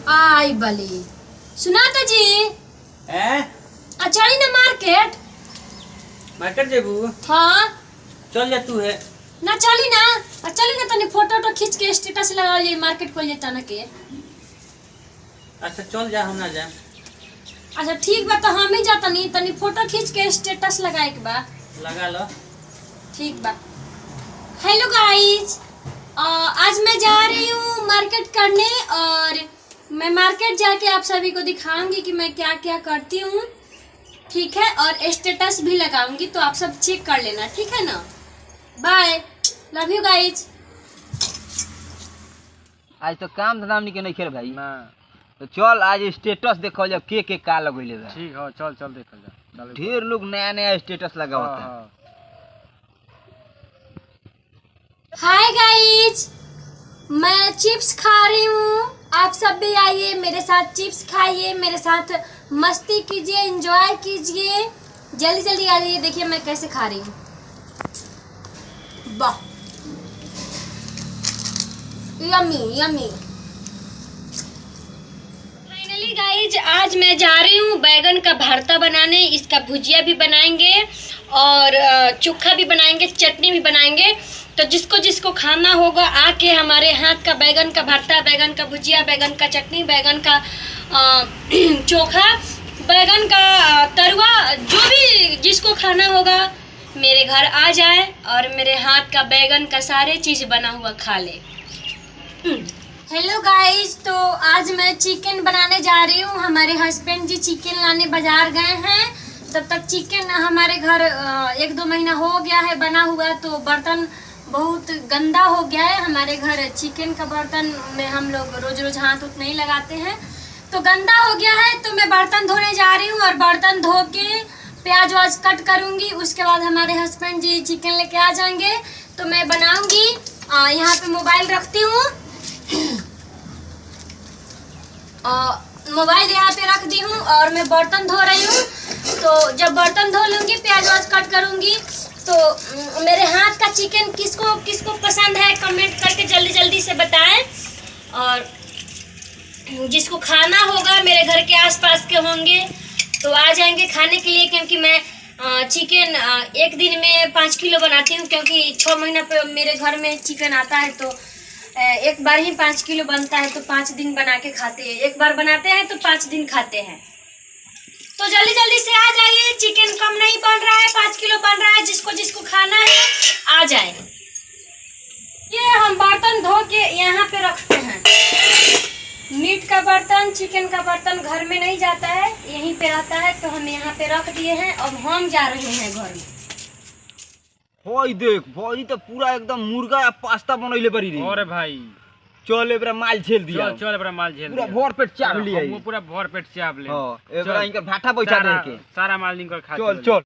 आई बली सुनाता जी हैं? अच्छा ना मार्केट। मार्केट जेबू? हाँ चल जा तू है। ना चली ना तनी फोटो खींच के स्टेटस लगा लिए मार्केट को लेता ना के। अच्छा चल जा, हम ना जा। अच्छा ठीक बा, तो हम ही जाता नहीं, तनी फोटो खींच के स्टेटस लगाए के बा। लगा लो। ठीक बा। हेलो गाइस, आज मैं जा रही हूँ मार्केट करने और मैं मार्केट जाके आप सभी को दिखाऊंगी कि मैं क्या क्या करती हूँ। ठीक है, और स्टेटस भी लगाऊंगी, तो आप सब चेक कर लेना, ठीक है ना। Bye, love you guys. आज तो काम धंधा हमनी के नहीं खेल भाई ना, तो चल आज स्टेटस देखो जब के का लगैले बा। ठीक है, चल चल देखल जा। ढेर लोग नया नया स्टेटस लगावता है। हाय गाइस, मैं चिप्स खा रही हूँ, आप सब भी आइए मेरे साथ चिप्स खाइए, मेरे साथ मस्ती कीजिए, एंजॉय कीजिए। जल्दी जल्दी आ जाइए, देखिए मैं कैसे खा रही हूँ। वाह, यम्मी यम्मी। फाइनली गाइज, आज मैं जा रही हूँ बैगन का भरता बनाने। इसका भुजिया भी बनाएंगे और चोखा भी बनाएंगे, चटनी भी बनाएंगे। तो जिसको जिसको खाना होगा आके हमारे हाथ का बैगन का भरता, बैगन का भुजिया, बैगन का चटनी, बैगन का चोखा, बैगन का तरुआ, जो भी जिसको खाना होगा मेरे घर आ जाए और मेरे हाथ का बैगन का सारे चीज़ बना हुआ खा ले। हेलो गाइस, तो आज मैं चिकन बनाने जा रही हूँ। हमारे हस्बैंड जी चिकन लाने बाजार गए हैं, तब तक चिकन हमारे घर 1-2 महीना हो गया है बना हुआ, तो बर्तन बहुत गंदा हो गया है। हमारे घर चिकन का बर्तन में हम लोग रोज रोज हाथ उत नहीं लगाते हैं, तो गंदा हो गया है। तो मैं बर्तन धोने जा रही हूँ और बर्तन धो के प्याज वाज कट करूँगी। उसके बाद हमारे हस्बैंड जी चिकन लेके आ जाएंगे, तो मैं बनाऊँगी। यहाँ पे मोबाइल रखती हूँ, मोबाइल यहाँ पे रख दी हूँ और मैं बर्तन धो रही हूँ। तो जब बर्तन धो लूँगी, प्याज वाज कट करूँगी, तो मेरे हाथ का चिकन किसको किसको पसंद है कमेंट करके जल्दी जल्दी से बताएं। और जिसको खाना होगा, मेरे घर के आसपास के होंगे तो आ जाएंगे खाने के लिए, क्योंकि मैं चिकन एक दिन में 5 किलो बनाती हूँ, क्योंकि 6 महीना पे मेरे घर में चिकन आता है, तो एक बार ही 5 किलो बनता है, तो 5 दिन बना के खाते हैं। एक बार बनाते हैं तो 5 दिन खाते हैं। तो जल्दी जल्दी से आ जाइए, चिकन कम नहीं बन रहा है, 5 किलो बन रहा है। जिसको जिसको खाना है आ जाए। ये हम बर्तन धो के यहाँ पे रखते हैं। मीट का बर्तन, चिकन का बर्तन घर में नहीं जाता है, यहीं पे रहता है, तो हम यहाँ पे रख दिए हैं। अब हम जा रहे हैं घर में। होई देख भौजी तो पूरा एकदम मुर्गा या पास्ता बनैले बरी रे। अरे भाई चल एबरा माल झेल दिया। चल चल, बड़ा माल झेल पूरा दिया। भर पेट चाप लिया। हम पूरा भर पेट चाप ले। हां, एबरा इनकर भाटा बैठा दे के सारा माल निकल खा। चल चल।